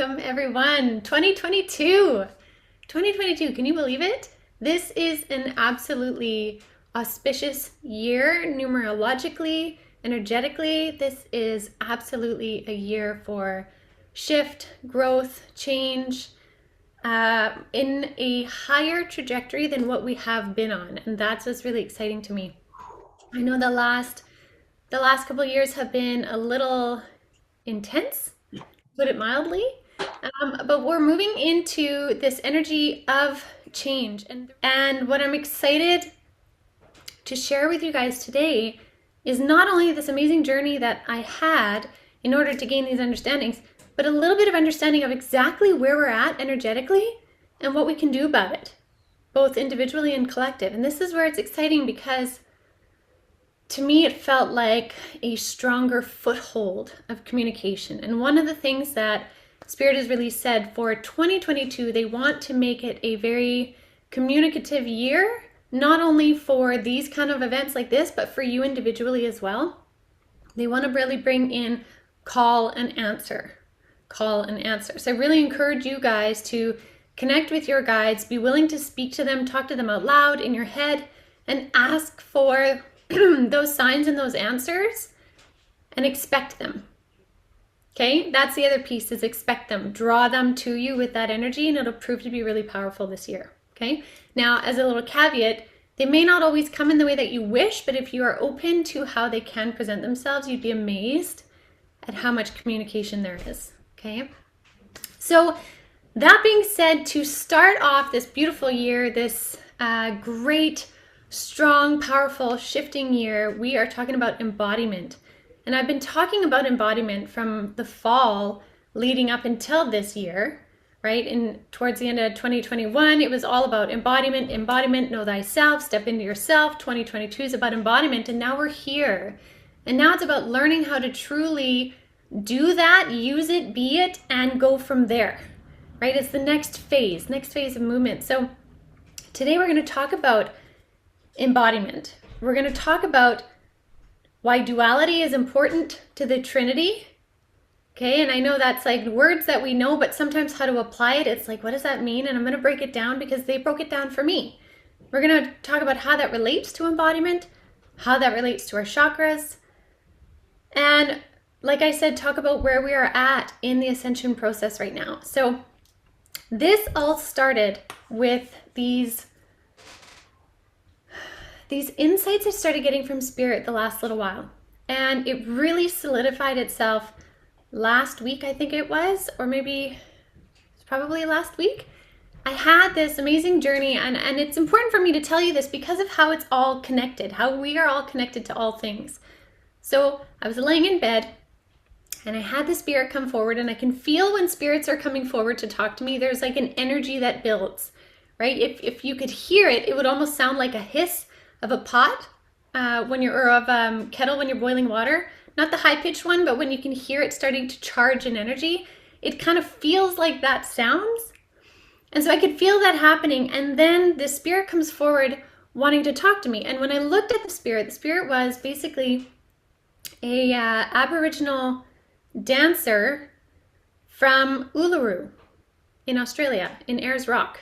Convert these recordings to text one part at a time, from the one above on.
Welcome everyone. 2022. 2022, can you believe it? This is an absolutely auspicious year numerologically, energetically. This is absolutely a year for shift, growth, change, in a higher trajectory than what we have been on. And that's what's really exciting to me. I know the last couple of years have been a little intense, to put it mildly, but we're moving into this energy of change. And what I'm excited to share with you guys today is not only this amazing journey that I had in order to gain these understandings, but a little bit of understanding of exactly where we're at energetically and what we can do about it, both individually and collective. And this is where it's exciting because to me, it felt like a stronger foothold of communication. And one of the things that Spirit has really said for 2022, they want to make it a very communicative year, not only for these kind of events like this, but for you individually as well. They want to really bring in call and answer. Call and answer. So I really encourage you guys to connect with your guides, be willing to speak to them, talk to them out loud in your head, and ask for those signs and those answers and expect them. Okay, that's the other piece, is expect them. Draw them to you with that energy and it'll prove to be really powerful this year. Okay, now as a little caveat, they may not always come in the way that you wish, but if you are open to how they can present themselves, you'd be amazed at how much communication there is. Okay, so that being said, to start off this beautiful year, this great, strong, powerful, shifting year, we are talking about embodiment. And I've been talking about embodiment from the fall leading up until this year, right? And towards the end of 2021, it was all about embodiment, know thyself, step into yourself. 2022 is about embodiment, and now we're here. And now it's about learning how to truly do that, use it, be it, and go from there, right? It's the next phase of movement. So today we're going to talk about embodiment. We're going to talk about why duality is important to the trinity. Okay, and I know that's like words that we know, but sometimes how to apply it, it's like, what does that mean? And I'm going to break it down because they broke it down for me. We're going to talk about how that relates to embodiment, how that relates to our chakras, and like I said, talk about where we are at in the ascension process right now. So this all started with these insights I started getting from Spirit the last little while. And it really solidified itself last week, I think it was, or maybe it's probably last week. I had this amazing journey, and it's important for me to tell you this because of how it's all connected, how we are all connected to all things. So I was laying in bed and I had the spirit come forward, and I can feel when spirits are coming forward to talk to me, there's like an energy that builds, right? If you could hear it, it would almost sound like a hiss of a pot or of a kettle when you're boiling water. Not the high-pitched one, but when you can hear it starting to charge in energy, it kind of feels like that sounds. And so I could feel that happening, and then the spirit comes forward wanting to talk to me. And when I looked at the spirit was basically a Aboriginal dancer from Uluru in Australia, in Ayers Rock.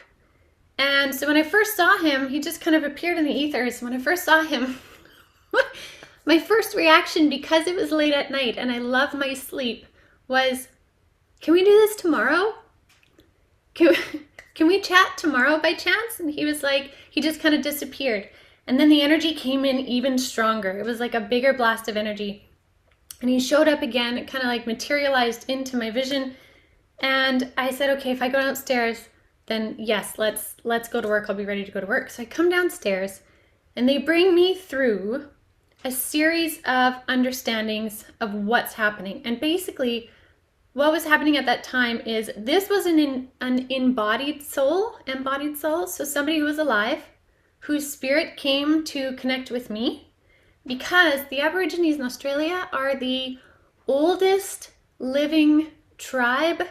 And so when I first saw him, he just kind of appeared in the ethers. When I first saw him, my first reaction, because it was late at night and I love my sleep, was, can we do this tomorrow? Can we chat tomorrow by chance? And he was like, he just kind of disappeared. And then the energy came in even stronger. It was like a bigger blast of energy. And he showed up again, it kind of like materialized into my vision. And I said, okay, if I go downstairs, then yes, let's go to work. I'll be ready to go to work. So I come downstairs and they bring me through a series of understandings of what's happening. And basically what was happening at that time is this was an embodied soul. So somebody who was alive, whose spirit came to connect with me, because the Aborigines in Australia are the oldest living tribe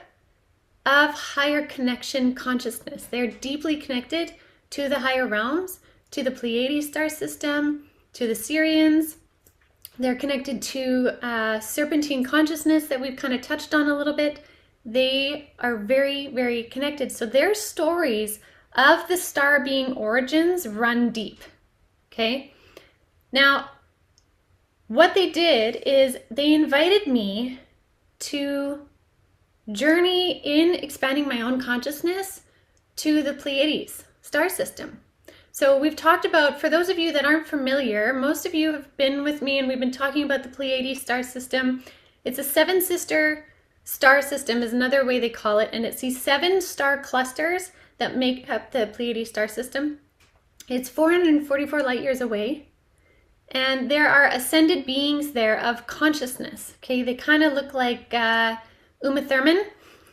of higher connection consciousness. They're deeply connected to the higher realms, to the Pleiades star system, to the Sirians. They're connected to serpentine consciousness that we've kind of touched on a little bit. they are very, very connected. So their stories of the star being origins run deep. Okay. Now, what they did is they invited me to journey in expanding my own consciousness to the Pleiades star system. So we've talked about, for those of you that aren't familiar, most of you have been with me and we've been talking about the Pleiades star system. It's a 7-sister star system is another way they call it, and it's these 7 star clusters that make up the Pleiades star system. It's 444 light years away, and there are ascended beings there of consciousness. Okay, they kind of look like Uma Thurman.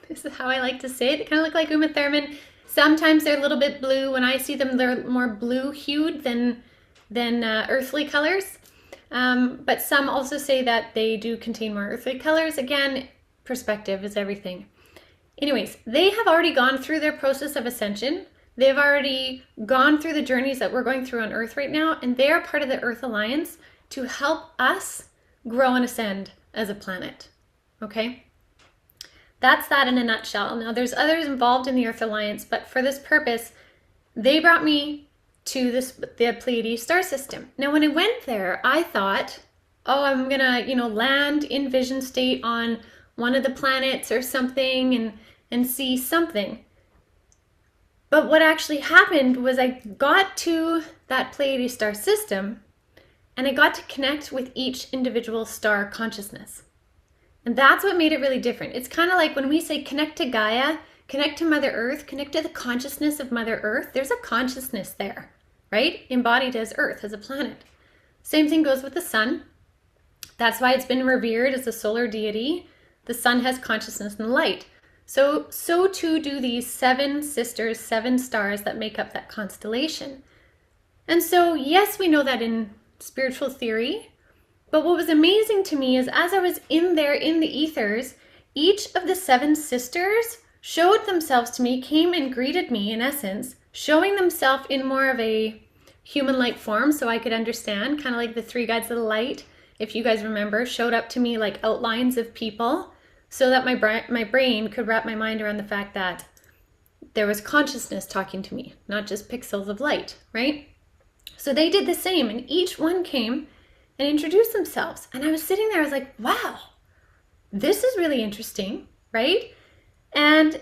This is how I like to say it. They kind of look like Uma Thurman. Sometimes they're a little bit blue. When I see them, they're more blue-hued than earthly colors. But some also say that they do contain more earthly colors. Again, perspective is everything. Anyways, they have already gone through their process of ascension. They've already gone through the journeys that we're going through on Earth right now, and they are part of the Earth Alliance to help us grow and ascend as a planet. Okay? That's that in a nutshell. Now, there's others involved in the Earth Alliance, but for this purpose, they brought me to the Pleiades star system. Now, when I went there, I thought, oh, I'm gonna, land in vision state on one of the planets or something and see something. But what actually happened was I got to that Pleiades star system and I got to connect with each individual star consciousness. And that's what made it really different. It's kind of like when we say connect to Gaia, connect to Mother Earth, connect to the consciousness of Mother Earth. There's a consciousness there, right? Embodied as Earth, as a planet. Same thing goes with the sun. That's why it's been revered as a solar deity. The sun has consciousness and light. So too do these 7 sisters, 7 stars that make up that constellation. And so, yes, we know that in spiritual theory. But what was amazing to me is as I was in there in the ethers, each of the 7 sisters showed themselves to me, came and greeted me in essence, showing themselves in more of a human-like form so I could understand, kind of like the 3 guides of the light, if you guys remember, showed up to me like outlines of people so that my brain could wrap my mind around the fact that there was consciousness talking to me, not just pixels of light, right? So they did the same, and each one came and introduced themselves. And I was sitting there, I was like, wow, this is really interesting, right? And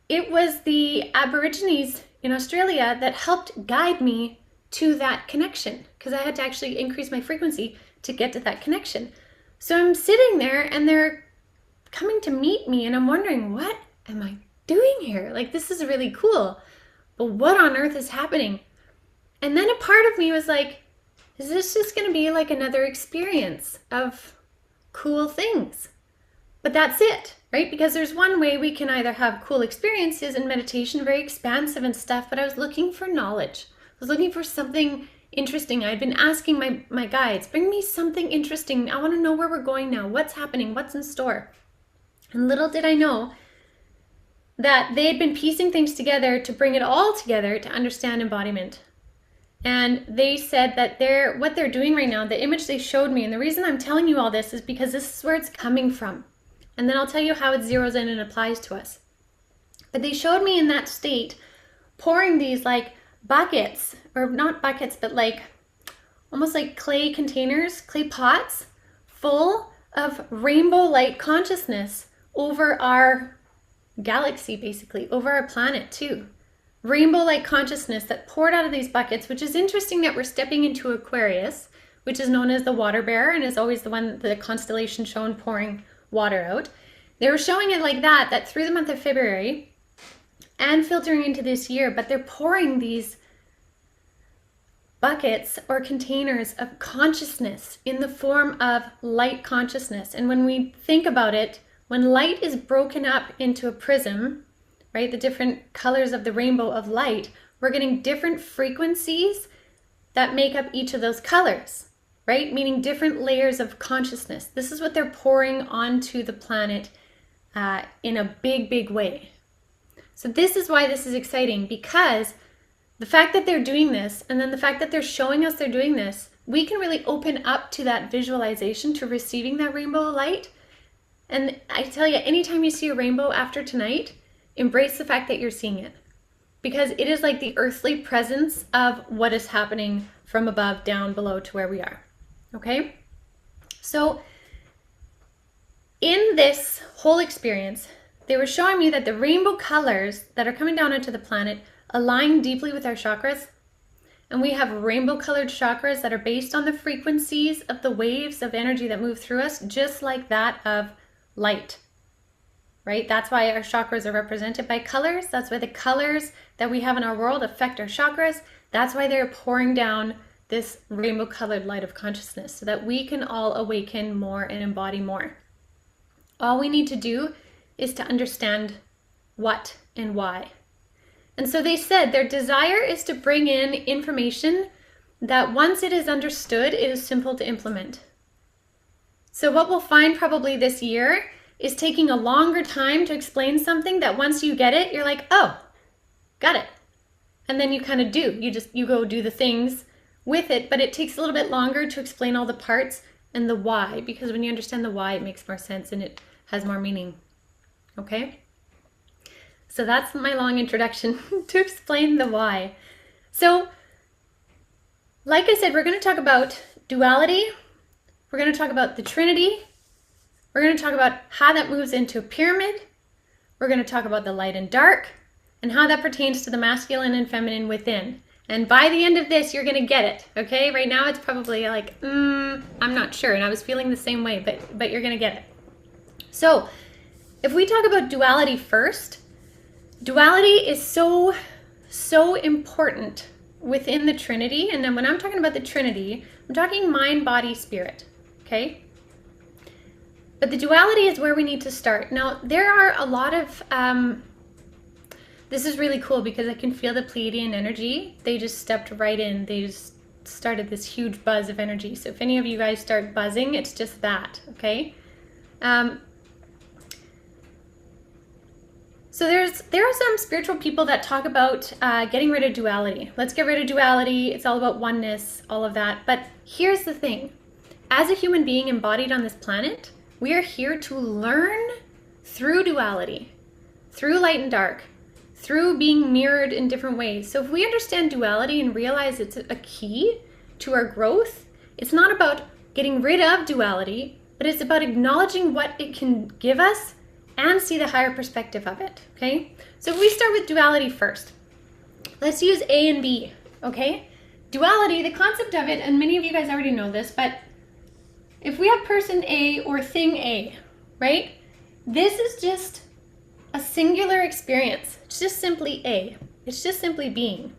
it was the Aborigines in Australia that helped guide me to that connection, because I had to actually increase my frequency to get to that connection. So I'm sitting there and they're coming to meet me and I'm wondering, what am I doing here? Like, this is really cool, but what on earth is happening? And then a part of me was like, is this just going to be like another experience of cool things? But that's it, right? Because there's one way we can either have cool experiences in meditation, very expansive and stuff, but I was looking for knowledge. I was looking for something interesting. I'd been asking my guides, bring me something interesting. I want to know where we're going now. What's happening? What's in store? And little did I know that they had been piecing things together to bring it all together to understand embodiment. And they said that what they're doing right now, the image they showed me, and the reason I'm telling you all this is because this is where it's coming from. And then I'll tell you how it zeroes in and applies to us. But they showed me in that state, pouring these like buckets, or not buckets, but like almost like clay containers, clay pots, full of rainbow light consciousness over our galaxy, basically, over our planet too. Rainbow light consciousness that poured out of these buckets, which is interesting that we're stepping into Aquarius, which is known as the water bearer and is always the constellation shown pouring water out. They were showing it like that through the month of February and filtering into this year, but they're pouring these buckets or containers of consciousness in the form of light consciousness. And when we think about it, when light is broken up into a prism, right, the different colors of the rainbow of light, we're getting different frequencies that make up each of those colors, right? Meaning different layers of consciousness. This is what they're pouring onto the planet in a big, big way. So this is why this is exciting, because the fact that they're doing this, and then the fact that they're showing us they're doing this, we can really open up to that visualization, to receiving that rainbow light. And I tell you, anytime you see a rainbow after tonight, embrace the fact that you're seeing it. Because it is like the earthly presence of what is happening from above down below to where we are. Okay? So in this whole experience, they were showing me that the rainbow colors that are coming down onto the planet align deeply with our chakras. And we have rainbow colored chakras that are based on the frequencies of the waves of energy that move through us, just like that of light, right? That's why our chakras are represented by colors. That's why the colors that we have in our world affect our chakras. That's why they're pouring down this rainbow colored light of consciousness so that we can all awaken more and embody more. All we need to do is to understand what and why. And so they said their desire is to bring in information that once it is understood, it is simple to implement. So what we'll find probably this year is taking a longer time to explain something that once you get it, you're like, oh, got it. And then you kind of do. You go do the things with it, but it takes a little bit longer to explain all the parts and the why, because when you understand the why, it makes more sense and it has more meaning. Okay? So that's my long introduction to explain the why. So, like I said, we're going to talk about duality. We're going to talk about the trinity. We're going to talk about how that moves into a pyramid. We're going to talk about the light and dark and how that pertains to the masculine and feminine within. And by the end of this, you're going to get it, okay? Right now, it's probably like, I'm not sure. And I was feeling the same way, but you're going to get it. So, if we talk about duality first, duality is so important within the Trinity. And then when I'm talking about the Trinity, I'm talking mind, body, spirit, okay? But the duality is where we need to start. Now, there are a lot of, this is really cool because I can feel the Pleiadian energy. They just stepped right in. They just started this huge buzz of energy. So if any of you guys start buzzing, it's just that, okay? So there are some spiritual people that talk about getting rid of duality. Let's get rid of duality. It's all about oneness, all of that. But here's the thing. As a human being embodied on this planet, we are here to learn through duality, through light and dark, through being mirrored in different ways. So if we understand duality and realize it's a key to our growth, it's not about getting rid of duality, but it's about acknowledging what it can give us and see the higher perspective of it, okay? So if we start with duality first, let's use A and B, okay? Duality, the concept of it, and many of you guys already know this, but if we have person A or thing A, right? This is just a singular experience. It's just simply A. It's just simply being.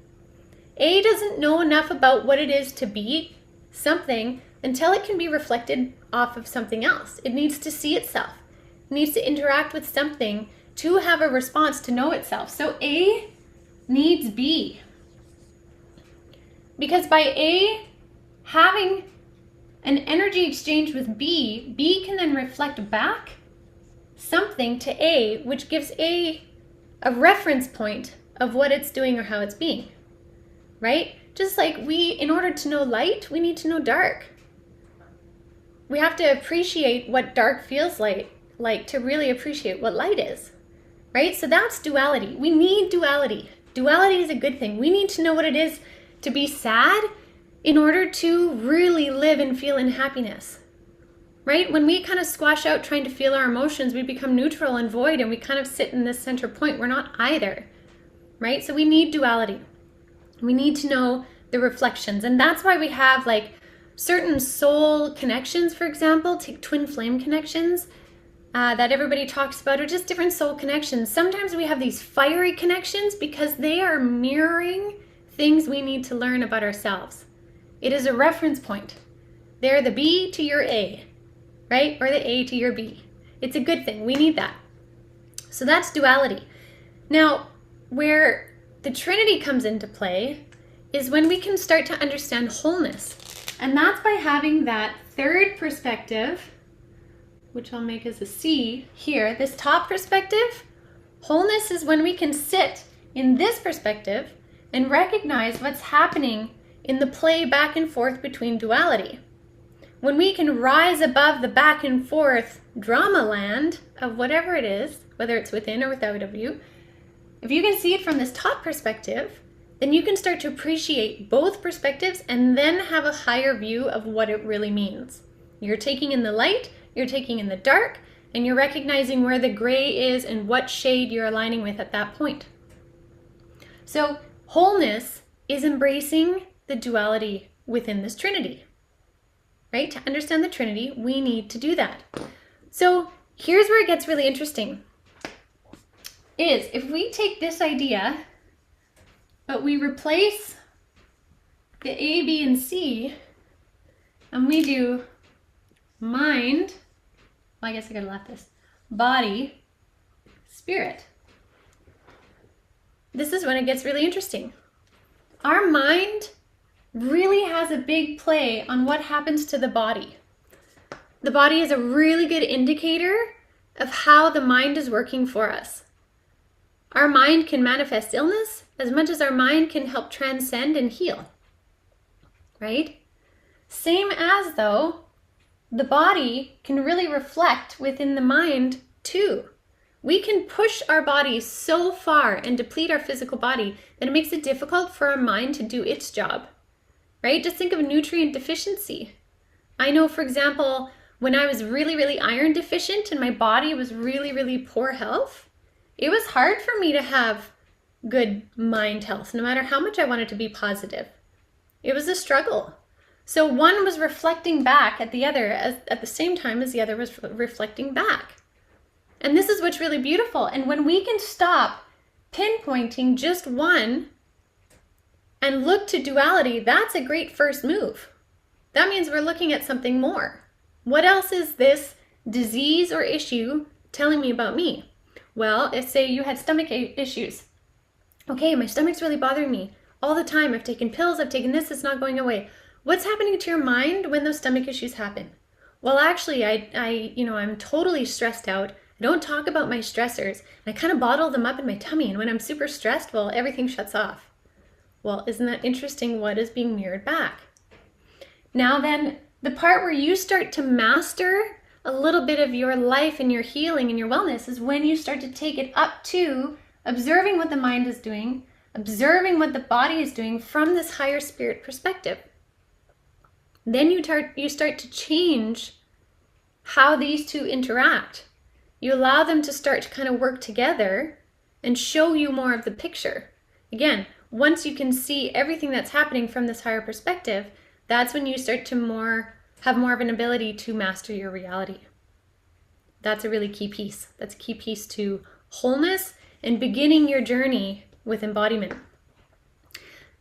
A doesn't know enough about what it is to be something until it can be reflected off of something else. It needs to see itself. It needs to interact with something to have a response to know itself. So A needs B. Because by A having an energy exchange with B, B can then reflect back something to A, which gives A a reference point of what it's doing or how it's being, right? Just like in order to know light, we need to know dark. We have to appreciate what dark feels like to really appreciate what light is, right? So that's duality. We need duality. Duality is a good thing. We need to know what it is to be sad in order to really live and feel in happiness, right? When we kind of squash out trying to feel our emotions, we become neutral and void, and we kind of sit in this center point. We're not either, right? So we need duality. We need to know the reflections. And that's why we have like certain soul connections, for example, take twin flame connections that everybody talks about, or just different soul connections. Sometimes we have these fiery connections because they are mirroring things we need to learn about ourselves. It is a reference point. They're the B to your A, right? Or the A to your B. It's a good thing. We need that. So that's duality. Now, where the Trinity comes into play is when we can start to understand wholeness. And that's by having that third perspective, which I'll make as a C here, this top perspective. Wholeness is when we can sit in this perspective and recognize what's happening in the play back and forth between duality. when we can rise above the back and forth drama land of whatever it is, whether it's within or without of you, if you can see it from this top perspective, then you can start to appreciate both perspectives and then have a higher view of what it really means. You're taking in the light, you're taking in the dark, and you're recognizing where the gray is and what shade you're aligning with at that point. So wholeness is embracing the duality within this trinity, right? To understand the trinity, we need to do that. So here's where it gets really interesting, is if we take this idea, but we replace the A, B, and C, and we do mind, well, I guess I could have left this, body, spirit. This is when it gets really interesting. Our mind really has a big play on what happens to the body. The body is a really good indicator of how the mind is working for us. Our mind can manifest illness as much as our mind can help transcend and heal, right? Same as though the body can really reflect within the mind too. We can push our bodies so far and deplete our physical body that it makes it difficult for our mind to do its job, right? Just think of nutrient deficiency. I know, for example, when I was really, really iron deficient and my body was really, really poor health, it was hard for me to have good mind health, no matter how much I wanted to be positive. It was a struggle. So one was reflecting back at the other at the same time as the other was reflecting back. And this is what's really beautiful. And when we can stop pinpointing just one and look to duality, that's a great first move. That means we're looking at something more. What else is this disease or issue telling me about me? Well, if say you had stomach issues. Okay, my stomach's really bothering me all the time. I've taken pills, I've taken this, it's not going away. What's happening to your mind when those stomach issues happen? Well, actually, I'm totally stressed out. I don't talk about my stressors. I kind of bottle them up in my tummy, and when I'm super stressed, well, everything shuts off. Well, isn't that interesting what is being mirrored back? Now then, the part where you start to master a little bit of your life and your healing and your wellness is when you start to take it up to observing what the mind is doing, observing what the body is doing from this higher spirit perspective. Then you start to change how these two interact. You allow them to start to kind of work together and show you more of the picture. Again, once you can see everything that's happening from this higher perspective, that's when you start to have more of an ability to master your reality. That's a really key piece. That's a key piece to wholeness and beginning your journey with embodiment.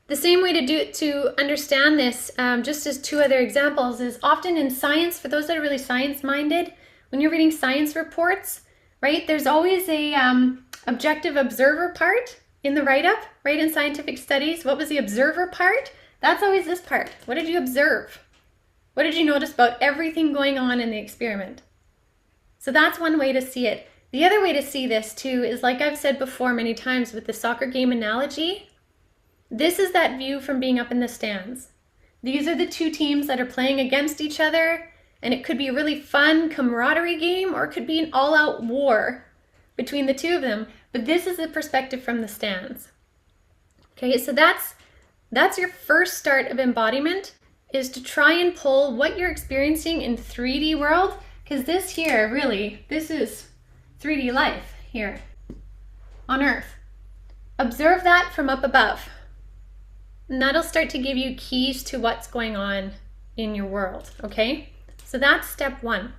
The same way to understand this, just as two other examples, is often in science, for those that are really science-minded, when you're reading science reports, right, there's always a objective observer part in the write-up, right, in scientific studies. What was the observer part? That's always this part. What did you observe? What did you notice about everything going on in the experiment? So that's one way to see it. The other way to see this too is, like I've said before many times with the soccer game analogy, this is that view from being up in the stands. These are the two teams that are playing against each other, and it could be a really fun camaraderie game, or it could be an all-out war between the two of them, but this is the perspective from the stands. Okay, so that's your first start of embodiment, is to try and pull what you're experiencing in 3D world, because this here, really, this is 3D life here on Earth. Observe that from up above. And that'll start to give you keys to what's going on in your world, okay? So that's step one.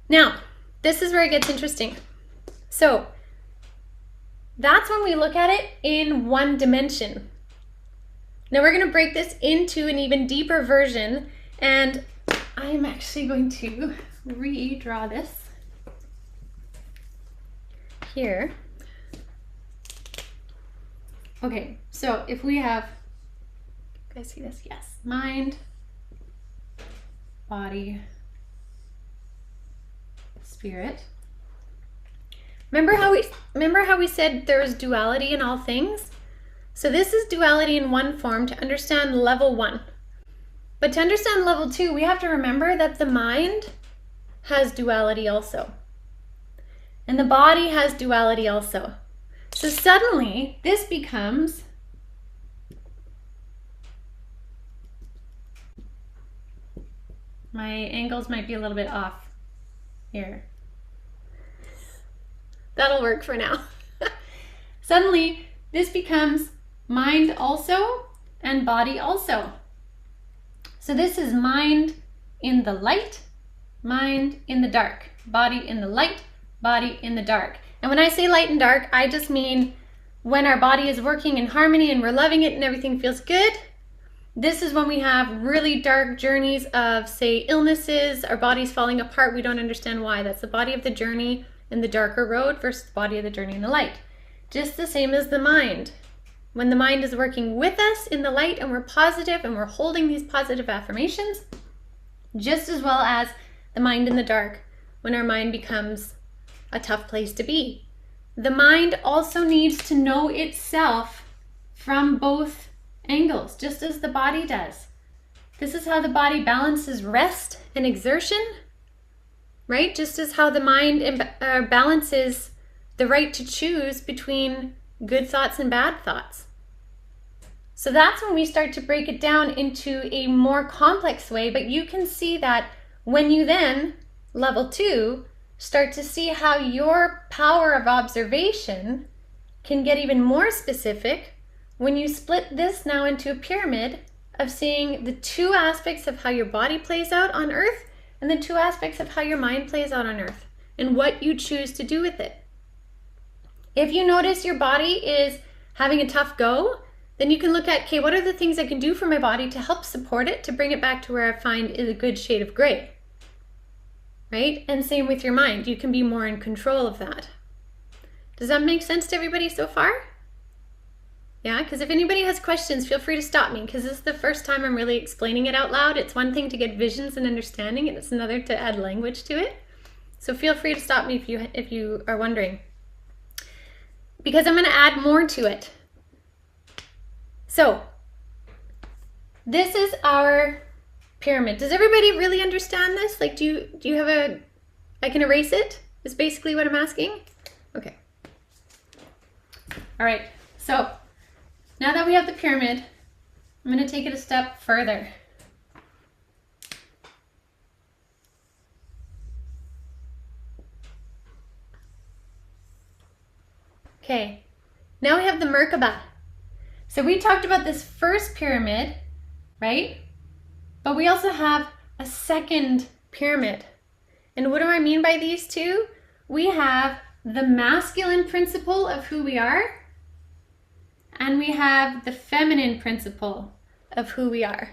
Now, this is where it gets interesting. So that's when we look at it in one dimension. Now we're gonna break this into an even deeper version, and I'm actually going to redraw this here. Okay, so if we have, you guys see this? Yes. Mind, body, spirit. Remember how we said there is duality in all things? So this is duality in one form to understand level one. But to understand level 2, we have to remember that the mind has duality also. And the body has duality also. So suddenly, this becomes my angles might be a little bit off here. That'll work for now. Suddenly, this becomes mind also and body also. So this is mind in the light, mind in the dark, body in the light, body in the dark. And when I say light and dark, I just mean when our body is working in harmony and we're loving it and everything feels good. This is when we have really dark journeys of, say, illnesses, our body's falling apart, we don't understand why. That's the body of the journey in the darker road versus the body of the journey in the light. Just the same as the mind. When the mind is working with us in the light and we're positive and we're holding these positive affirmations, just as well as the mind in the dark when our mind becomes a tough place to be. The mind also needs to know itself from both angles, just as the body does. This is how the body balances rest and exertion, right? Just as how the mind balances the right to choose between good thoughts and bad thoughts. So that's when we start to break it down into a more complex way, but you can see that when you then, level 2, start to see how your power of observation can get even more specific when you split this now into a pyramid of seeing the 2 aspects of how your body plays out on Earth and the 2 aspects of how your mind plays out on Earth and what you choose to do with it. If you notice your body is having a tough go, then you can look at, okay, what are the things I can do for my body to help support it, to bring it back to where I find is a good shade of gray, right? And same with your mind. You can be more in control of that. Does that make sense to everybody so far? Yeah, because if anybody has questions, feel free to stop me, because this is the first time I'm really explaining it out loud. It's one thing to get visions and understanding, and it's another to add language to it. So feel free to stop me if you are wondering, because I'm going to add more to it. So this is our pyramid. Does everybody really understand this? Like, do you have a, I can erase it, is basically what I'm asking? Okay. All right, so now that we have the pyramid, I'm going to take it a step further. Okay, now we have the merkabah. So we talked about this first pyramid, right? But we also have a second pyramid. And what do I mean by these 2? We have the masculine principle of who we are, and we have the feminine principle of who we are,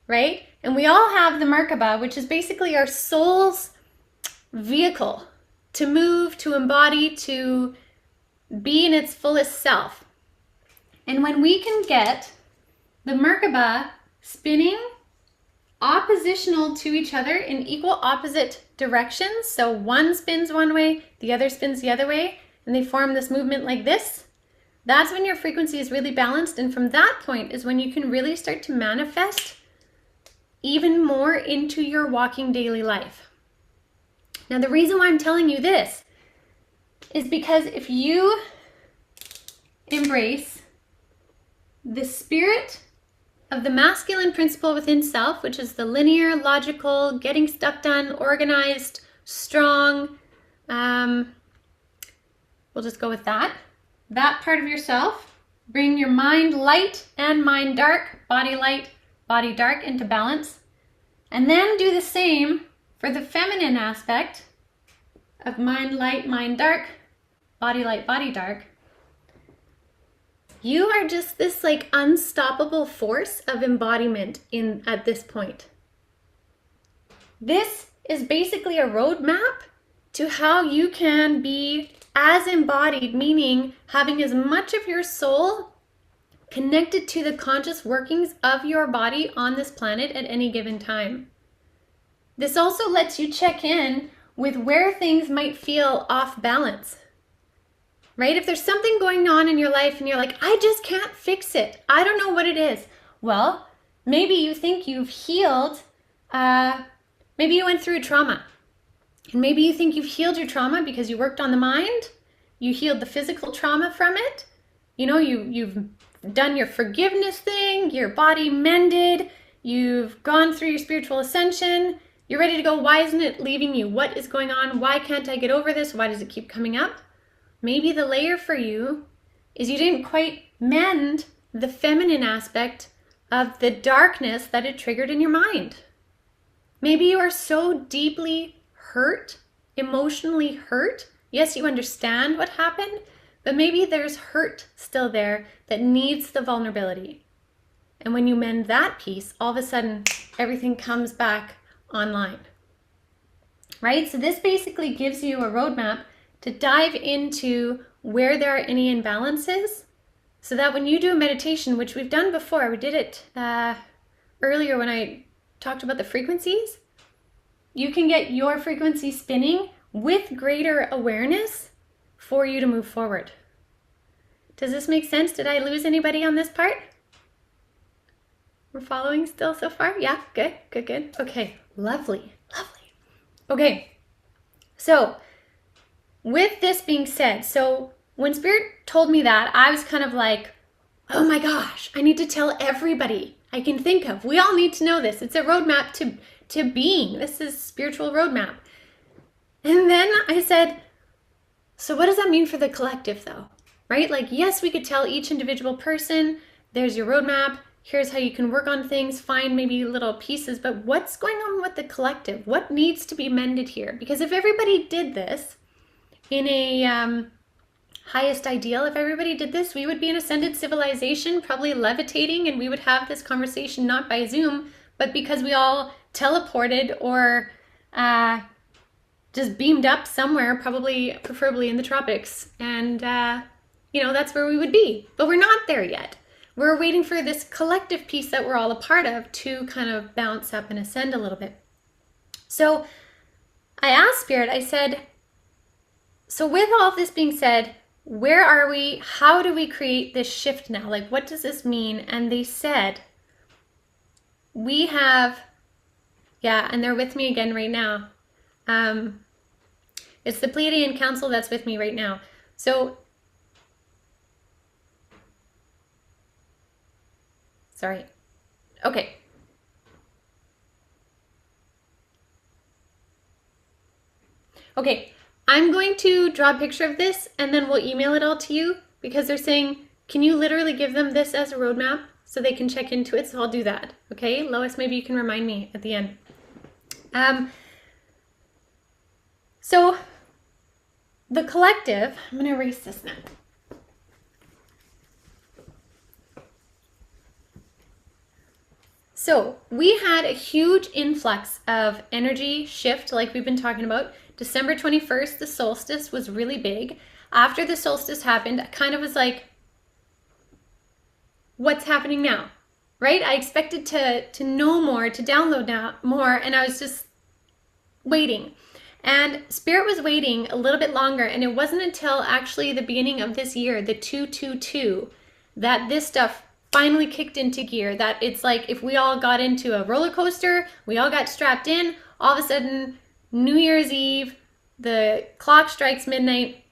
right? And we all have the merkabah, which is basically our soul's vehicle to move, to embody, to be in its fullest self. And when we can get the merkabah spinning oppositional to each other in equal opposite directions, so one spins one way, the other spins the other way, and they form this movement like this, that's when your frequency is really balanced. And from that point is when you can really start to manifest even more into your walking daily life. Now, the reason why I'm telling you this is because if you embrace the spirit of the masculine principle within self, which is the linear, logical, getting stuff done, organized, strong, we'll just go with that part of yourself, bring your mind light and mind dark, body light, body dark into balance, and then do the same for the feminine aspect of mind light, mind dark, body light, body dark. You are just this like unstoppable force of embodiment at this point. This is basically a roadmap to how you can be as embodied, meaning having as much of your soul connected to the conscious workings of your body on this planet at any given time. This also lets you check in with where things might feel off balance. Right? If there's something going on in your life and you're like, I just can't fix it, I don't know what it is. Well, Maybe you think you've healed, maybe you went through a trauma. And maybe you think you've healed your trauma because you worked on the mind, you healed the physical trauma from it. You know, you've done your forgiveness thing, your body mended, you've gone through your spiritual ascension, you're ready to go. Why isn't it leaving you? What is going on? Why can't I get over this? Why does it keep coming up? Maybe the layer for you is you didn't quite mend the feminine aspect of the darkness that it triggered in your mind. Maybe you are so deeply hurt, emotionally hurt. Yes, you understand what happened, but maybe there's hurt still there that needs the vulnerability. And when you mend that piece, all of a sudden, everything comes back online, right? So this basically gives you a roadmap to dive into where there are any imbalances, so that when you do a meditation, which we've done before, we did it earlier when I talked about the frequencies, you can get your frequency spinning with greater awareness for you to move forward. Does this make sense? Did I lose anybody on this part? We're following still so far? Yeah, good. Okay, lovely. Okay, so with this being said, so when Spirit told me that, I was kind of like, oh my gosh, I need to tell everybody I can think of. We all need to know this. It's a roadmap to being. This is spiritual roadmap. And then I said, so what does that mean for the collective though? Right? Like, yes, we could tell each individual person, there's your roadmap. Here's how you can work on things, find maybe little pieces, but what's going on with the collective? What needs to be mended here? Because if everybody did this in a highest ideal, if everybody did this, we would be an ascended civilization, probably levitating, and we would have this conversation not by Zoom, but because we all teleported or just beamed up somewhere, probably preferably in the tropics, and that's where we would be. But we're not there yet. We're waiting for this collective piece that we're all a part of to kind of bounce up and ascend a little bit. So I asked Spirit, I said, so with all of this being said, where are we? How do we create this shift now? Like, what does this mean? And they said, we have, and they're with me again right now. It's the Pleiadian Council that's with me right now. So, sorry. Okay. Okay, I'm going to draw a picture of this and then we'll email it all to you, because they're saying, can you literally give them this as a roadmap so they can check into it? So I'll do that. Okay, Lois, maybe you can remind me at the end. So the collective, I'm going to erase this now. So we had a huge influx of energy shift, like we've been talking about. December 21st, the solstice was really big. After the solstice happened, I kind of was like, what's happening now? Right? I expected to know more, to download now more, and I was just waiting. And Spirit was waiting a little bit longer, and it wasn't until actually the beginning of this year, the 222, that this stuff finally kicked into gear. That it's like if we all got into a roller coaster, we all got strapped in, all of a sudden, New Year's Eve, the clock strikes midnight,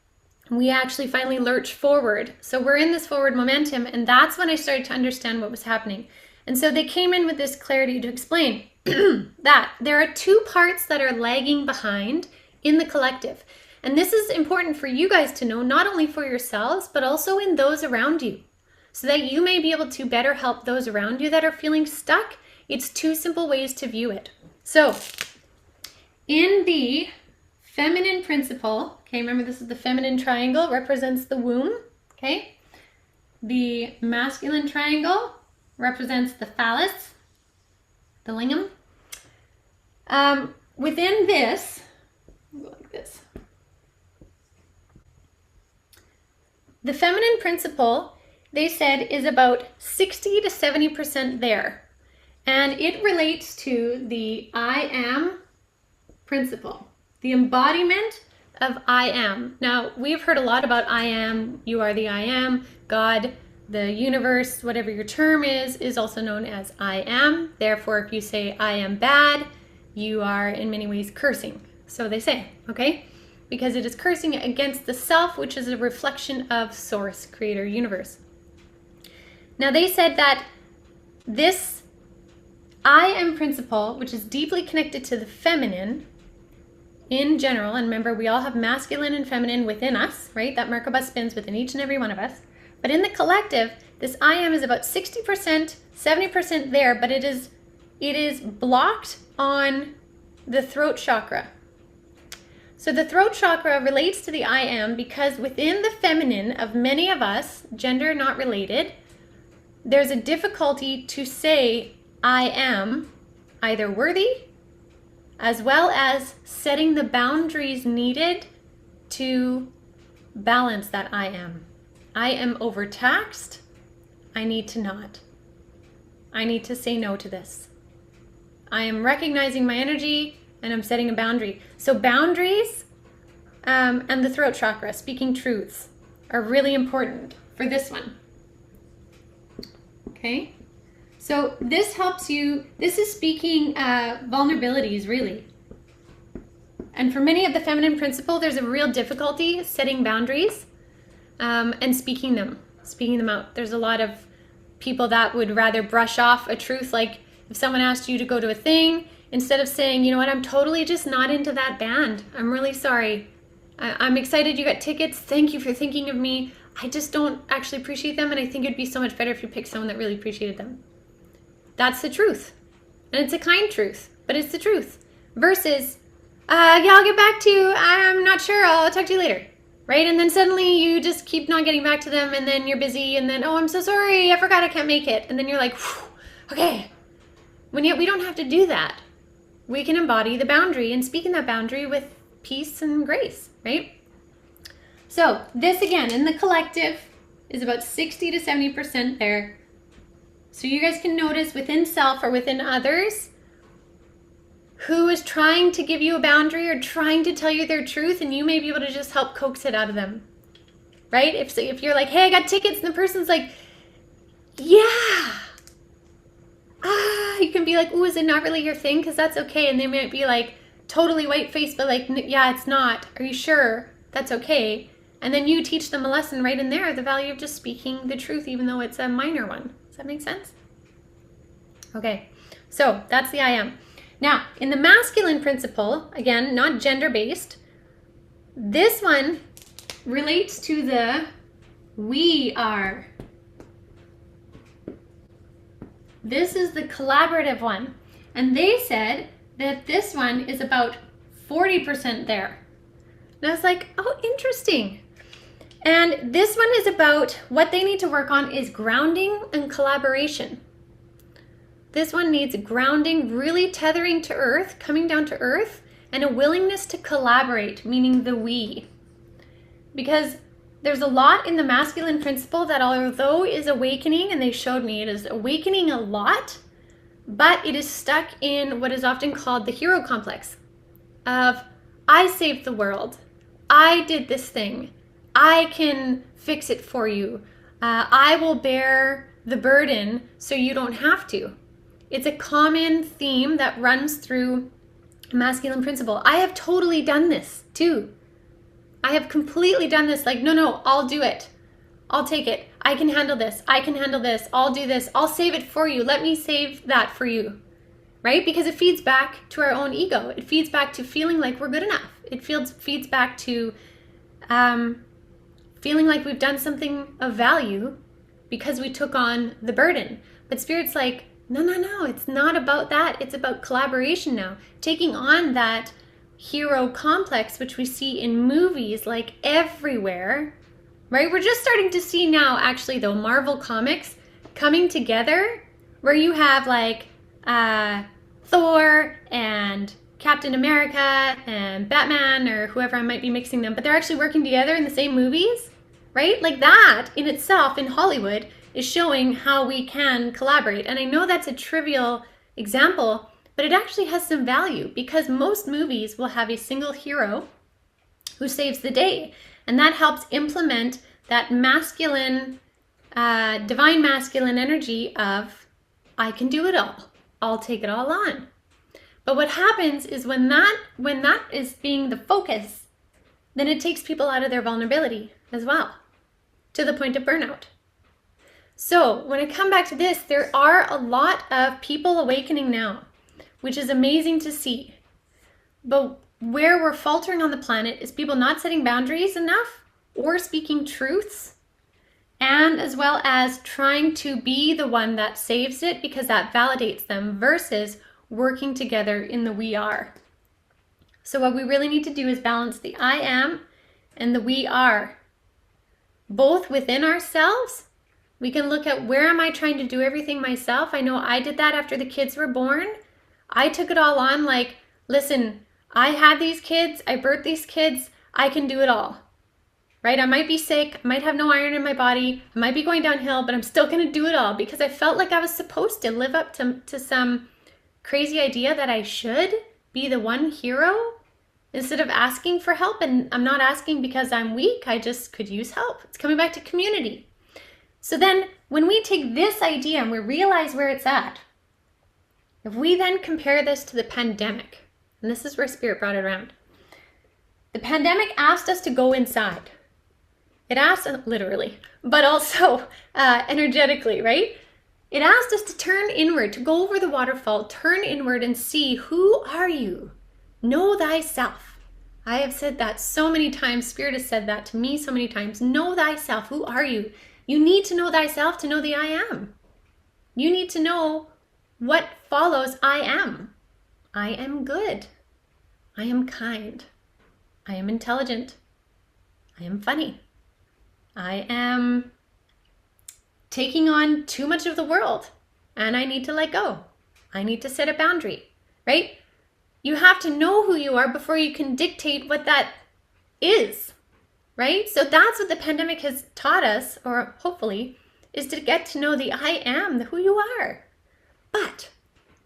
we actually finally lurch forward. So we're in this forward momentum, and that's when I started to understand what was happening. And so they came in with this clarity to explain that there are two parts that are lagging behind in the collective. And this is important for you guys to know, not only for yourselves, but also in those around you, so that you may be able to better help those around you that are feeling stuck. It's two simple ways to view it. So in the feminine principle, okay, remember this is the feminine triangle, represents the womb, okay? The masculine triangle represents the phallus, the lingam. Within this, go like this. The feminine principle, they said, is about 60 to 70% there. And it relates to the I am principle, the embodiment of I am. Now, we've heard a lot about I am, you are the I am, God, The universe, whatever your term is also known as I am. Therefore, if you say I am bad, you are in many ways cursing. So they say, okay? Because it is cursing against the self, which is a reflection of source, creator, universe. Now they said that this I am principle, which is deeply connected to the feminine in general, and remember we all have masculine and feminine within us, right? That merkabah spins within each and every one of us. But in the collective, this I am is about 60%, 70% there, but it is blocked on the throat chakra. So the throat chakra relates to the I am because within the feminine of many of us, gender not related, there's a difficulty to say I am either worthy as well as setting the boundaries needed to balance that I am. I am overtaxed. I need to not. I need to say no to this. I am recognizing my energy and I'm setting a boundary. So boundaries and the throat chakra, speaking truths, are really important for this one. Okay? So this helps you, this is speaking vulnerabilities, really. And for many of the feminine principle, there's a real difficulty setting boundaries and speaking them out. There's a lot of people that would rather brush off a truth, like if someone asked you to go to a thing, instead of saying, you know what, I'm totally just not into that band. I'm really sorry. I'm excited you got tickets. Thank you for thinking of me. I just don't actually appreciate them, and I think it'd be so much better if you picked someone that really appreciated them. That's the truth. And it's a kind truth, but it's the truth. Versus, yeah, I'll get back to you. I'm not sure. I'll talk to you later. Right? And then suddenly you just keep not getting back to them, and then you're busy, and then, oh, I'm so sorry. I forgot I can't make it. And then you're like, okay. When yet we don't have to do that. We can embody the boundary and speak in that boundary with peace and grace, right? So this again in the collective is about 60 to 70% there. So you guys can notice within self or within others who is trying to give you a boundary or trying to tell you their truth, and you may be able to just help coax it out of them, right? If you're like, hey, I got tickets, and the person's like, yeah. You can be like, ooh, is it not really your thing? Because that's okay. And they might be like totally white-faced, but like, yeah, it's not. Are you sure? That's okay. And then you teach them a lesson right in there, the value of just speaking the truth, even though it's a minor one. Does that make sense? Okay, so that's the I am. Now, in the masculine principle, again, not gender-based, this one relates to the we are. This is the collaborative one. And they said that this one is about 40% there. And I was like, oh, interesting. And this one is about what they need to work on is grounding and collaboration. This one needs grounding, really tethering to earth, coming down to earth, and a willingness to collaborate, meaning the we. Because there's a lot in the masculine principle that although is awakening, and they showed me it is awakening a lot, but it is stuck in what is often called the hero complex of, I saved the world, I did this thing, I can fix it for you, I will bear the burden so you don't have to. It's a common theme that runs through masculine principle. I have totally done this too. I have completely done this, like, no, I'll do it. I'll take it. I can handle this. I can handle this. I'll do this. I'll save it for you. Let me save that for you, right? Because it feeds back to our own ego. It feeds back to feeling like we're good enough. It feeds back to feeling like we've done something of value because we took on the burden. But Spirit's like, no, it's not about that. It's about collaboration now. Taking on that hero complex, which we see in movies like everywhere, right? We're just starting to see now, actually, though, Marvel comics coming together where you have like Thor and Captain America and Batman, or whoever, I might be mixing them, but they're actually working together in the same movies, right? Like that in itself in Hollywood is showing how we can collaborate. And I know that's a trivial example, but it actually has some value because most movies will have a single hero who saves the day. And that helps implement that masculine divine masculine energy of, I can do it all. I'll take it all on. But what happens is when that is being the focus, then it takes people out of their vulnerability as well, to the point of burnout. So when I come back to this, there are a lot of people awakening now, which is amazing to see. But where we're faltering on the planet is people not setting boundaries enough or speaking truths, and as well as trying to be the one that saves it because that validates them versus working together in the we are. So what we really need to do is balance the I am and the we are, both within ourselves. We can look at, where am I trying to do everything myself? I know I did that after the kids were born. I took it all on, like, listen, I had these kids, I birthed these kids, I can do it all, right? I might be sick, I might have no iron in my body, I might be going downhill, but I'm still gonna do it all because I felt like I was supposed to live up to some crazy idea that I should be the one hero instead of asking for help. And I'm not asking because I'm weak, I just could use help. It's coming back to community. So then when we take this idea and we realize where it's at, if we then compare this to the pandemic, and this is where Spirit brought it around. The pandemic asked us to go inside. It asked, literally, but also energetically, right? It asked us to turn inward, to go over the waterfall, turn inward and see, who are you? Know thyself. I have said that so many times. Spirit has said that to me so many times. Know thyself. Who are you? You need to know thyself to know the I am. You need to know what follows I am. I am good. I am kind. I am intelligent. I am funny. I am taking on too much of the world and I need to let go. I need to set a boundary, right? You have to know who you are before you can dictate what that is, right? So that's what the pandemic has taught us, or hopefully, is to get to know the I am, the who you are. But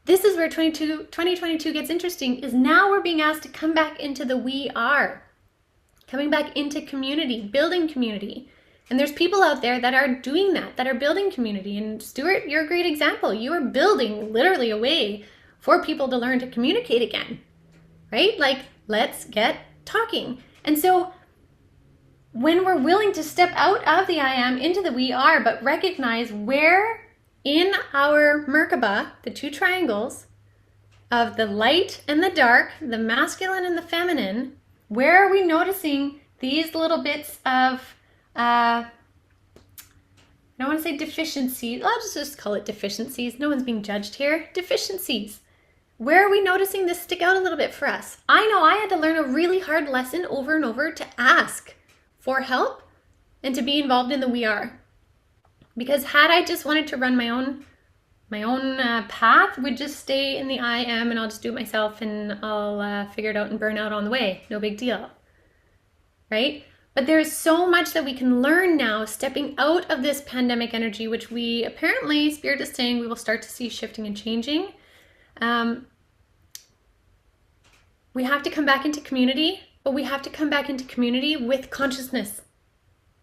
this is where 2022 gets interesting, is now we're being asked to come back into the we are, coming back into community, building community. And there's people out there that are doing that are building community. And Stuart, you're a great example. You are building literally a way for people to learn to communicate again, right? Like, let's get talking. And so when we're willing to step out of the I am into the we are, but recognize where in our merkabah, the two triangles of the light and the dark, the masculine and the feminine, where are we noticing these little bits of, I don't want to say deficiencies, I'll just call it deficiencies. No one's being judged here. Deficiencies. Where are we noticing this stick out a little bit for us? I know I had to learn a really hard lesson over and over to ask for help and to be involved in the we are. Because had I just wanted to run my own path, would just stay in the I am and I'll just do it myself and I'll figure it out and burn out on the way. No big deal, right? But there's so much that we can learn now stepping out of this pandemic energy, which we apparently, Spirit is saying, we will start to see shifting and changing. We have to come back into community, but we have to come back into community with consciousness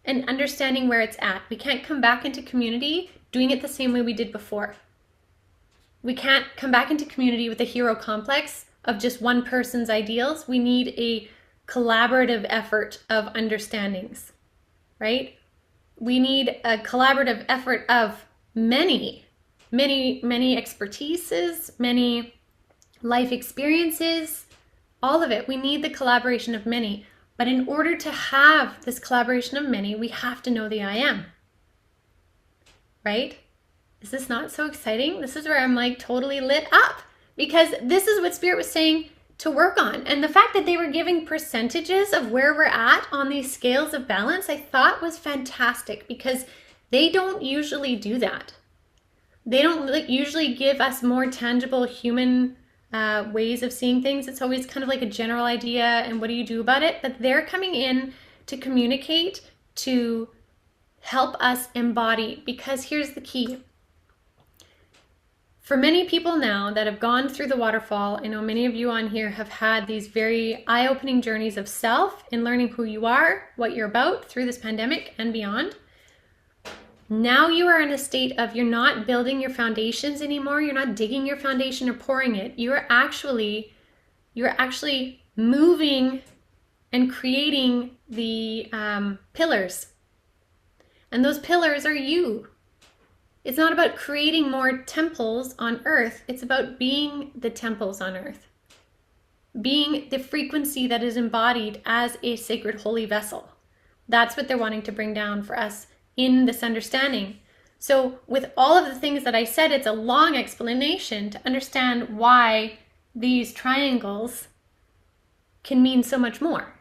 and understanding where it's at. We can't come back into community doing it the same way we did before. We can't come back into community with a hero complex of just one person's ideals. We need a collaborative effort of understandings, right? We need a collaborative effort of many expertises, many life experiences, all of it. We need the collaboration of many. But in order to have this collaboration of many, we have to know the I am, right? Is this not so exciting? This is where I'm like totally lit up, because this is what Spirit was saying to work on. And the fact that they were giving percentages of where we're at on these scales of balance, I thought was fantastic, because they don't usually do that. They don't usually give us more tangible human ways of seeing things. It's always kind of like a general idea and what do you do about it? But they're coming in to communicate, to help us embody, because here's the key. For many people now that have gone through the waterfall, I know many of you on here have had these very eye-opening journeys of self in learning who you are, what you're about through this pandemic and beyond. Now you are in a state of, you're not building your foundations anymore. You're not digging your foundation or pouring it. You're actually moving and creating the pillars. And those pillars are you. It's not about creating more temples on earth. It's about being the temples on earth. Being the frequency that is embodied as a sacred holy vessel. That's what they're wanting to bring down for us in this understanding. So with all of the things that I said, it's a long explanation to understand why these triangles can mean so much more.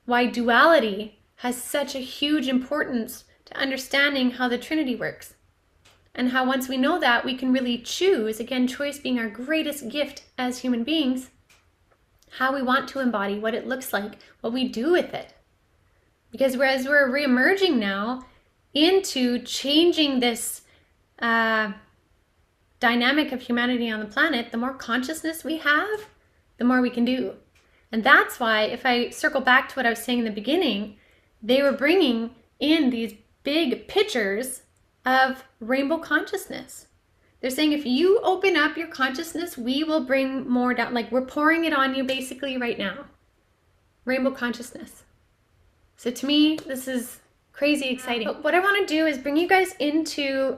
Why duality has such a huge importance to understanding how the Trinity works. And how once we know that, we can really choose, again, choice being our greatest gift as human beings, how we want to embody, what it looks like, what we do with it. Because whereas we're re-emerging now into changing this dynamic of humanity on the planet, the more consciousness we have, the more we can do. And that's why, if I circle back to what I was saying in the beginning, they were bringing in these big pictures of rainbow consciousness. They're saying if you open up your consciousness, we will bring more down. Like, we're pouring it on you basically right now. Rainbow consciousness. So to me, this is crazy exciting. But what I want to do is bring you guys into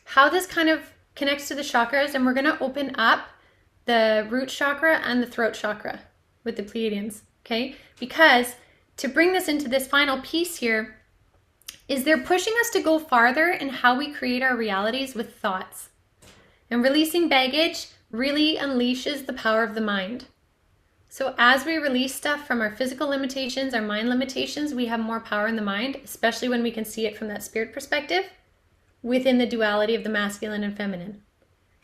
how this kind of connects to the chakras, and we're going to open up the root chakra and the throat chakra with the Pleiadians, okay? Because to bring this into this final piece here is they're pushing us to go farther in how we create our realities with thoughts. And releasing baggage really unleashes the power of the mind. So as we release stuff from our physical limitations, our mind limitations, we have more power in the mind, especially when we can see it from that spirit perspective within the duality of the masculine and feminine,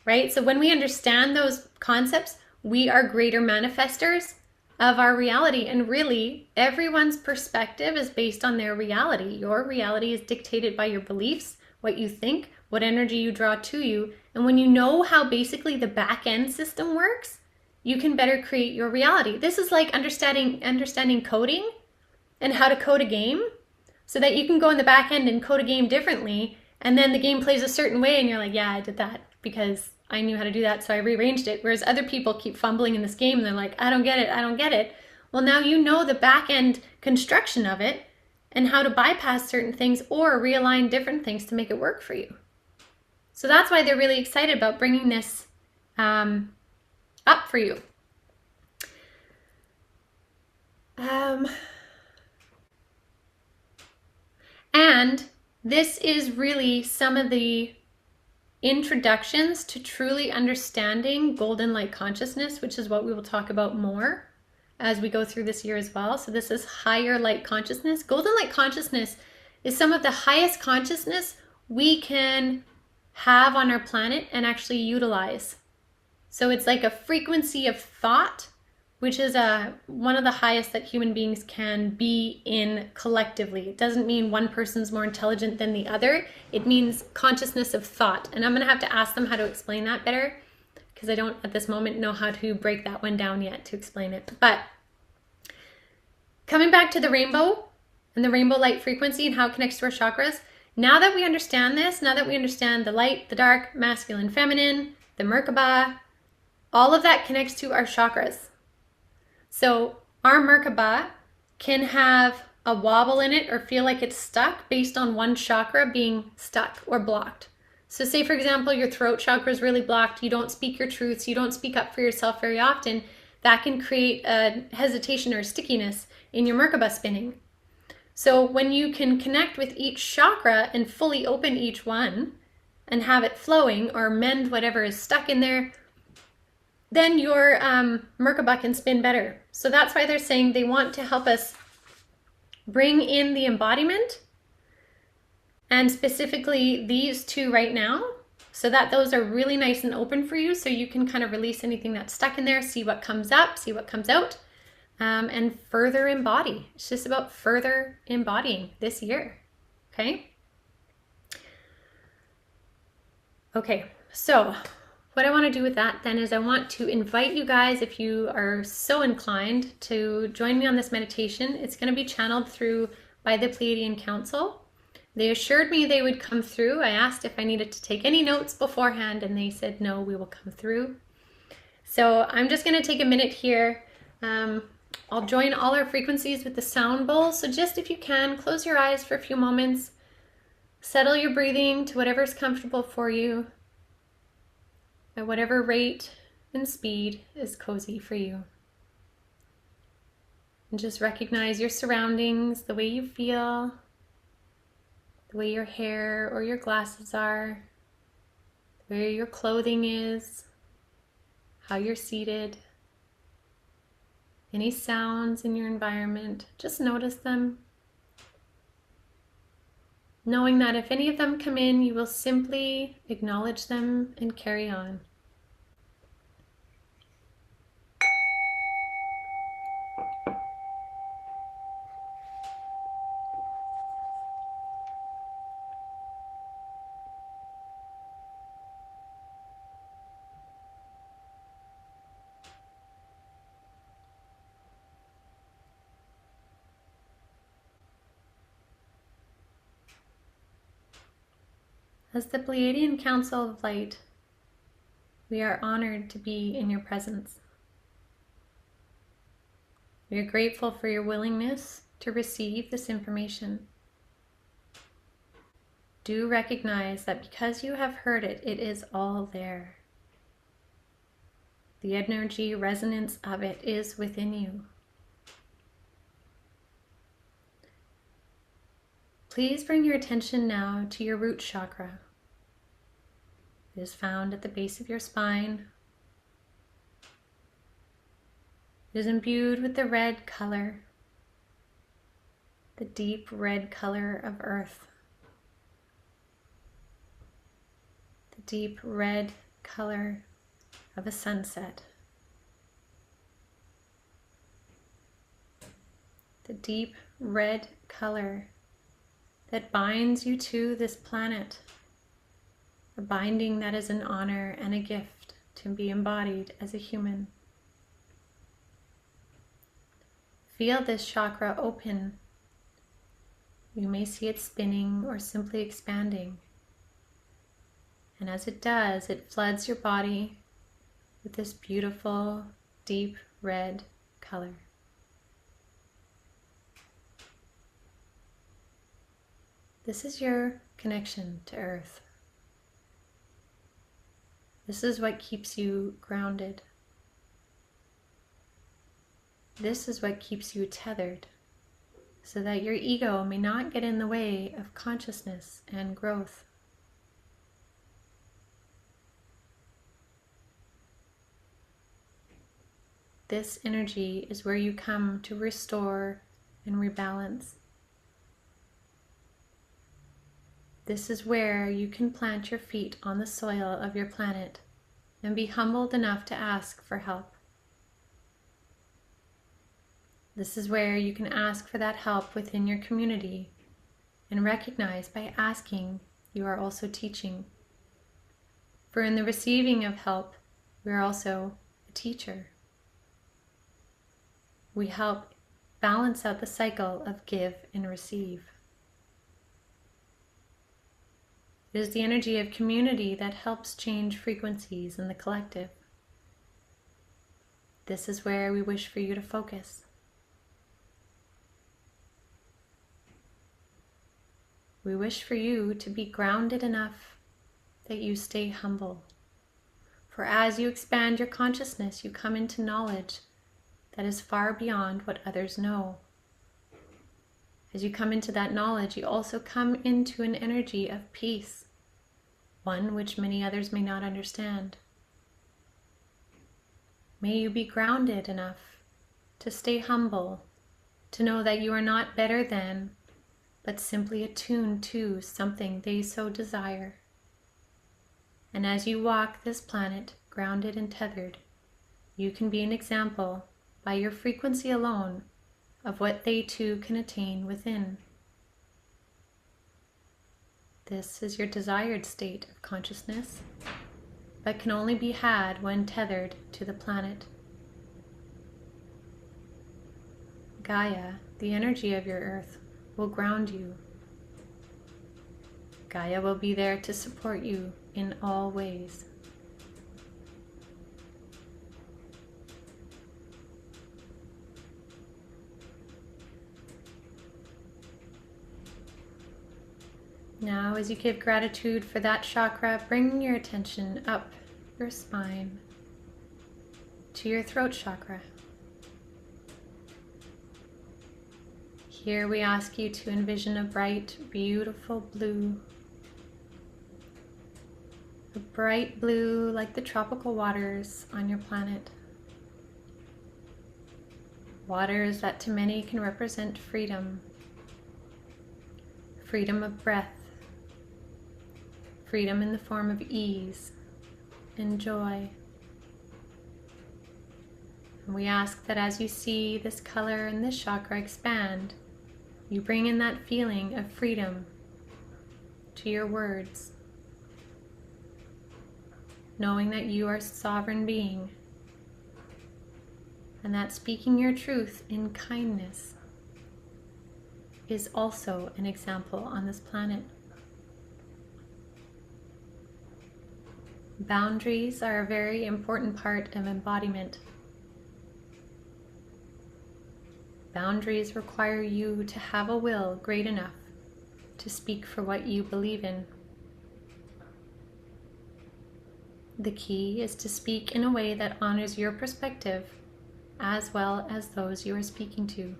right? So when we understand those concepts, we are greater manifestors of our reality. And really, everyone's perspective is based on their reality. Your reality is dictated by your beliefs, what you think, what energy you draw to you. And when you know how basically the back end system works, you can better create your reality. This is like understanding coding and how to code a game so that you can go in the back end and code a game differently. And then the game plays a certain way and you're like, yeah, I did that because I knew how to do that, so I rearranged it. Whereas other people keep fumbling in this game and they're like, I don't get it, I don't get it. Well, now you know the back end construction of it and how to bypass certain things or realign different things to make it work for you. So that's why they're really excited about bringing this up for you. And this is really some of the introductions to truly understanding golden light consciousness, which is what we will talk about more as we go through this year as well. So this is higher light consciousness. Golden light consciousness is some of the highest consciousness we can have on our planet and actually utilize. So it's like a frequency of thought, which is one of the highest that human beings can be in collectively. It doesn't mean one person's more intelligent than the other. It means consciousness of thought. And I'm going to have to ask them how to explain that better because I don't at this moment know how to break that one down yet to explain it. But coming back to the rainbow and the rainbow light frequency and how it connects to our chakras, now that we understand this, now that we understand the light, the dark, masculine, feminine, the merkabah, all of that connects to our chakras. So our merkabah can have a wobble in it or feel like it's stuck based on one chakra being stuck or blocked. So say, for example, your throat chakra is really blocked. You don't speak your truths. You don't speak up for yourself very often. That can create a hesitation or stickiness in your merkabah spinning. So when you can connect with each chakra and fully open each one and have it flowing or mend whatever is stuck in there, then your merkabah can spin better. So that's why they're saying they want to help us bring in the embodiment, and specifically these two right now, so that those are really nice and open for you, so you can kind of release anything that's stuck in there, see what comes up, see what comes out, and further embody. It's just about further embodying this year, okay? Okay, so what I want to do with that then is I want to invite you guys, if you are so inclined, to join me on this meditation. It's going to be channeled through by the Pleiadian Council. They assured me they would come through. I asked if I needed to take any notes beforehand, and they said, no, we will come through. So I'm just going to take a minute here. I'll join all our frequencies with the sound bowl. So just if you can, close your eyes for a few moments. Settle your breathing to whatever's comfortable for you, at whatever rate and speed is cozy for you. And just recognize your surroundings, the way you feel, the way your hair or your glasses are, where your clothing is, how you're seated, any sounds in your environment. Just notice them, knowing that if any of them come in, you will simply acknowledge them and carry on. As the Pleiadian Council of Light, we are honored to be in your presence. We are grateful for your willingness to receive this information. Do recognize that because you have heard it, it is all there. The energy resonance of it is within you. Please bring your attention now to your root chakra. It is found at the base of your spine. It is imbued with the red color, the deep red color of earth, the deep red color of a sunset, the deep red color that binds you to this planet, a binding that is an honor and a gift to be embodied as a human. Feel this chakra open. You may see it spinning or simply expanding. And as it does, it floods your body with this beautiful, deep red color. This is your connection to Earth. This is what keeps you grounded. This is what keeps you tethered, so that your ego may not get in the way of consciousness and growth. This energy is where you come to restore and rebalance. This is where you can plant your feet on the soil of your planet and be humbled enough to ask for help. This is where you can ask for that help within your community and recognize by asking you are also teaching. For in the receiving of help, we are also a teacher. We help balance out the cycle of give and receive. It is the energy of community that helps change frequencies in the collective. This is where we wish for you to focus. We wish for you to be grounded enough that you stay humble. For as you expand your consciousness, you come into knowledge that is far beyond what others know. As you come into that knowledge, you also come into an energy of peace, one which many others may not understand. May you be grounded enough to stay humble, to know that you are not better than, but simply attuned to something they so desire. And as you walk this planet, grounded and tethered, you can be an example by your frequency alone of what they too can attain within. This is your desired state of consciousness, but can only be had when tethered to the planet. Gaia, the energy of your earth, will ground you. Gaia will be there to support you in all ways. Now, as you give gratitude for that chakra, bring your attention up your spine to your throat chakra. Here we ask you to envision a bright, beautiful blue. A bright blue like the tropical waters on your planet. Waters that to many can represent freedom. Freedom of breath. Freedom in the form of ease and joy. And we ask that as you see this color and this chakra expand, you bring in that feeling of freedom to your words, knowing that you are a sovereign being and that speaking your truth in kindness is also an example on this planet. Boundaries are a very important part of embodiment. Boundaries require you to have a will great enough to speak for what you believe in. The key is to speak in a way that honors your perspective as well as those you are speaking to.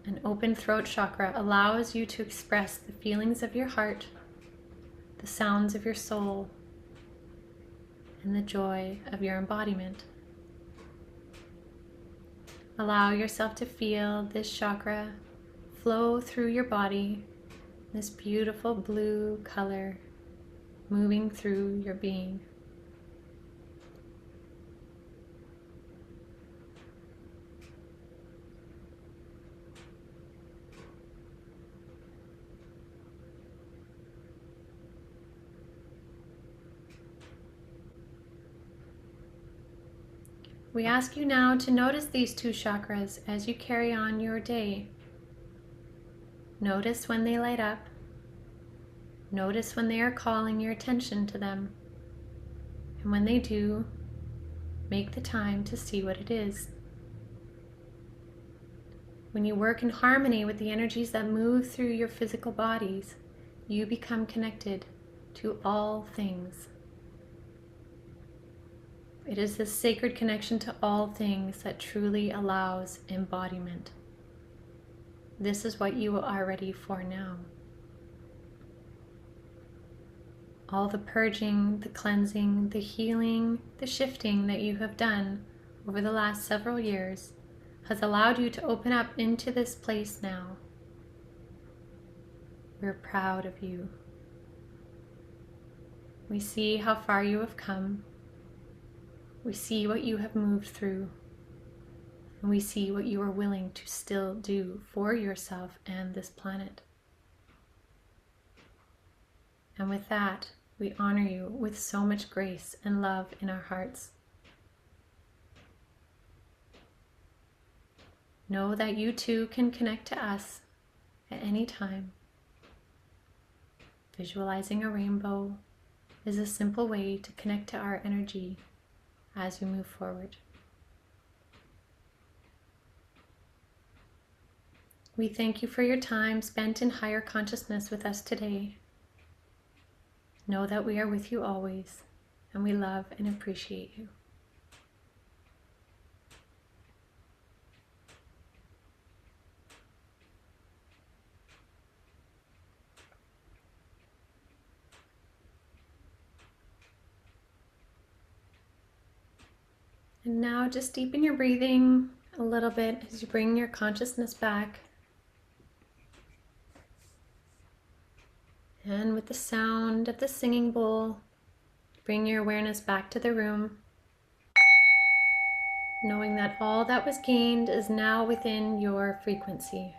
An open throat chakra allows you to express the feelings of your heart, the sounds of your soul, and the joy of your embodiment. Allow yourself to feel this chakra flow through your body, this beautiful blue color moving through your being. We ask you now to notice these two chakras as you carry on your day. Notice when they light up. Notice when they are calling your attention to them. And when they do, make the time to see what it is. When you work in harmony with the energies that move through your physical bodies, you become connected to all things. It is this sacred connection to all things that truly allows embodiment. This is what you are ready for now. All the purging, the cleansing, the healing, the shifting that you have done over the last several years has allowed you to open up into this place now. We're proud of you. We see how far you have come. We see what you have moved through, and we see what you are willing to still do for yourself and this planet. And with that, we honor you with so much grace and love in our hearts. Know that you too can connect to us at any time. Visualizing a rainbow is a simple way to connect to our energy as we move forward. We thank you for your time spent in higher consciousness with us today. Know that we are with you always, and we love and appreciate you. And now just deepen your breathing a little bit as you bring your consciousness back. And with the sound of the singing bowl, bring your awareness back to the room, knowing that all that was gained is now within your frequency.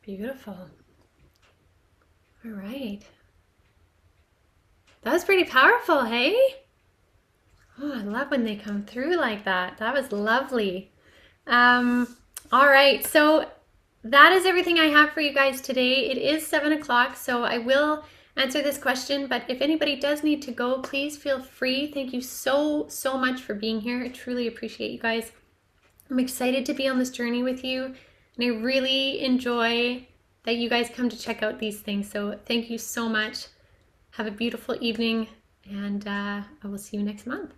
Beautiful. All right. That was pretty powerful, hey? Oh, I love when they come through like that. That was lovely. All right, so that is everything I have for you guys today. It is 7 o'clock, so I will answer this question, but if anybody does need to go, please feel free. Thank you so much for being here. I truly appreciate you guys. I'm excited to be on this journey with you, and I really enjoy that you guys come to check out these things. So thank you so much. Have a beautiful evening, and I will see you next month.